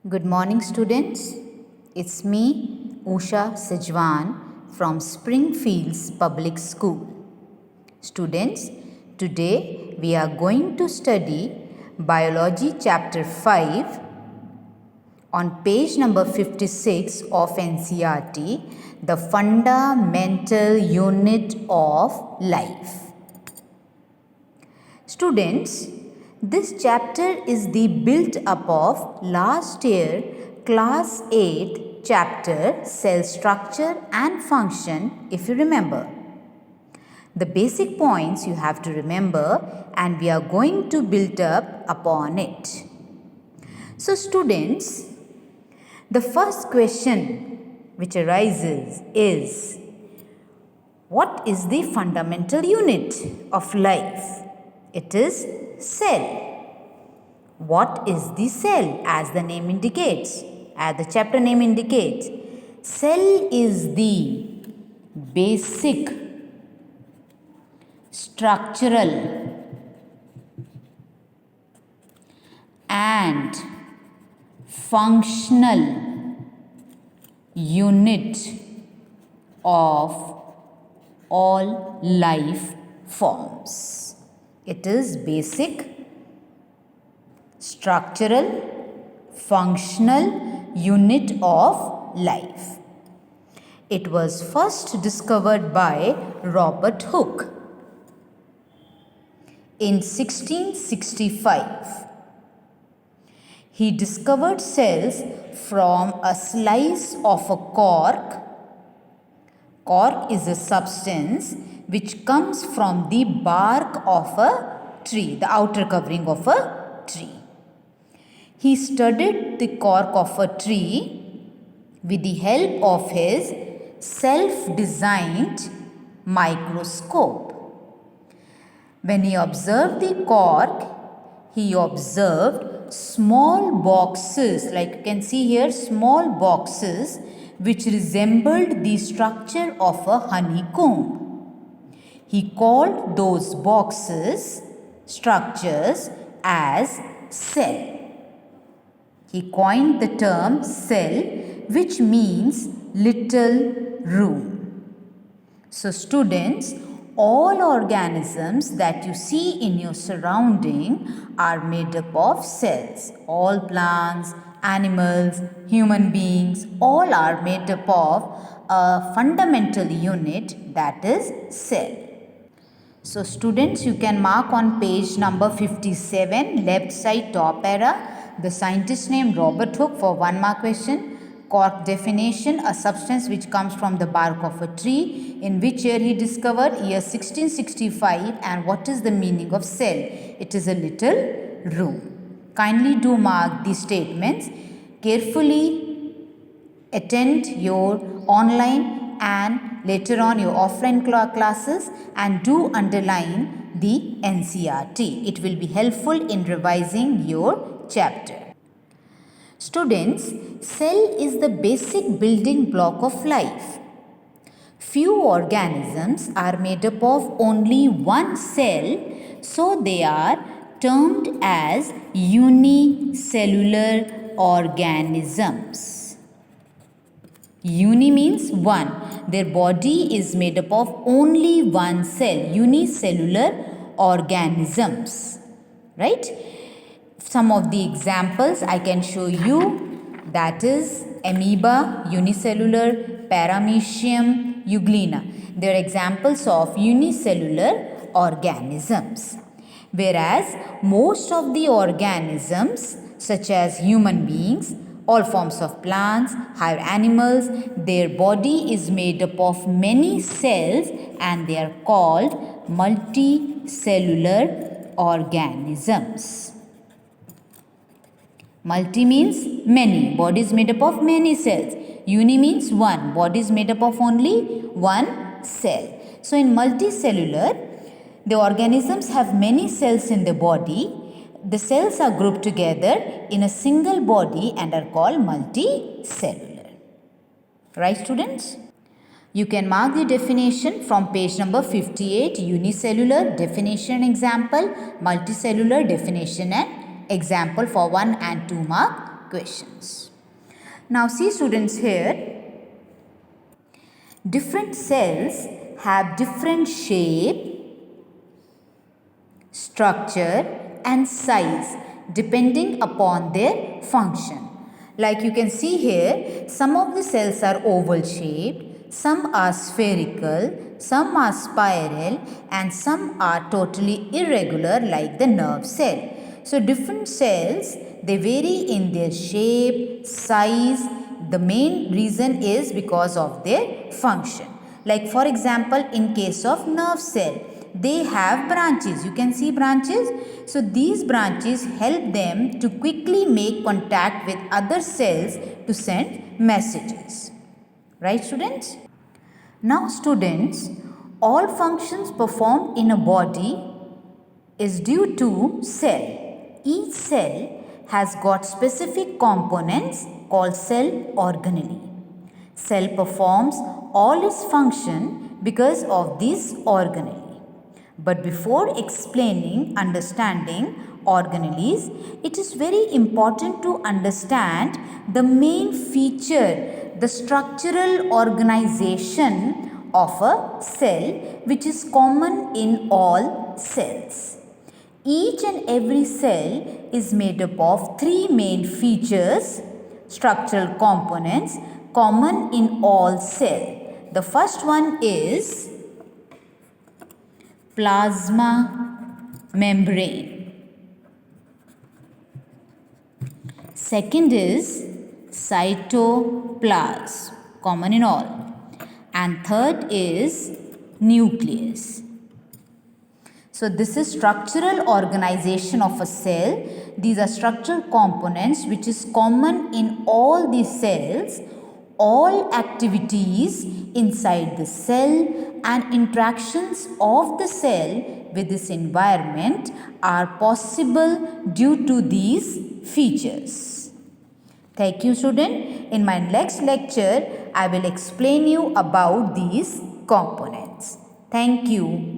Good morning, students. It's me, Usha Sejwan from Springfields Public School. Students, today we are going to study Biology Chapter 5 on page number 56 of NCERT, the fundamental unit of life. Students, this chapter is the built up of last year class 8 chapter cell structure and function, if you remember. The basic points you have to remember and we are going to build up upon it. So students, the first question which arises is, what is the fundamental unit of life? It is cell. What is the cell? As the name indicates, as the chapter name indicates, cell is the basic structural and functional unit of all life forms. It is basic, structural, functional unit of life. It was first discovered by Robert Hooke in 1665. He discovered cells from a slice of a cork. Cork is a substance which comes from the bark of a tree, the outer covering of a tree. He studied the cork of a tree with the help of his self-designed microscope. When he observed the cork, he observed small boxes, like you can see here, small boxes which resembled the structure of a honeycomb. He called those boxes, structures, as cell. He coined the term cell, which means little room. So students, all organisms that you see in your surrounding are made up of cells. All plants, animals, human beings, all are made up of a fundamental unit, that is cell. So students, you can mark on page number 57, left side top arrow, the scientist name Robert Hooke for 1 mark question. Cork definition, a substance which comes from the bark of a tree. In which year he discovered? Year 1665. And what is the meaning of cell? It is a little room. Kindly do mark these statements. Carefully attend your online and later on your offline classes and do underline the NCERT. It will be helpful in revising your chapter. Students, cell is the basic building block of life. Few organisms are made up of only one cell, so they are termed as unicellular organisms. Uni means one. Their body is made up of only one cell, unicellular organisms. Right? Some of the examples I can show you, that is amoeba, unicellular, paramecium, euglena. They are examples of unicellular organisms. Whereas most of the organisms such as human beings, all forms of plants, higher animals, their body is made up of many cells and they are called multicellular organisms. Multi means many, body is made up of many cells. Uni means one, body is made up of only one cell. So in multicellular, the organisms have many cells in the body. The cells are grouped together in a single body and are called multicellular. Right, students? You can mark the definition from page number 58, unicellular definition example, multicellular definition and example for 1 and 2 mark questions. Now see students here, different cells have different shape, structure and size depending upon their function. Like you can see here, some of the cells are oval shaped, some are spherical, some are spiral and some are totally irregular like the nerve cell. So different cells, they vary in their shape, size. The main reason is because of their function. Like for example, in case of nerve cell, they have branches. You can see branches. So these branches help them to quickly make contact with other cells to send messages. Right, students? Now students, all functions performed in a body is due to cell. Each cell has got specific components called cell organelle. Cell performs all its function because of these organelle. But before explaining, understanding organelles, it is very important to understand the main feature, the structural organization of a cell, which is common in all cells. Each and every cell is made up of three main features, structural components common in all cells. The first one is plasma membrane. Second is cytoplasm, common in all. And third is nucleus. So this is structural organization of a cell. These are structural components which is common in all these cells. All activities inside the cell and interactions of the cell with this environment are possible due to these features. Thank you, student. In my next lecture, I will explain you about these components. Thank you.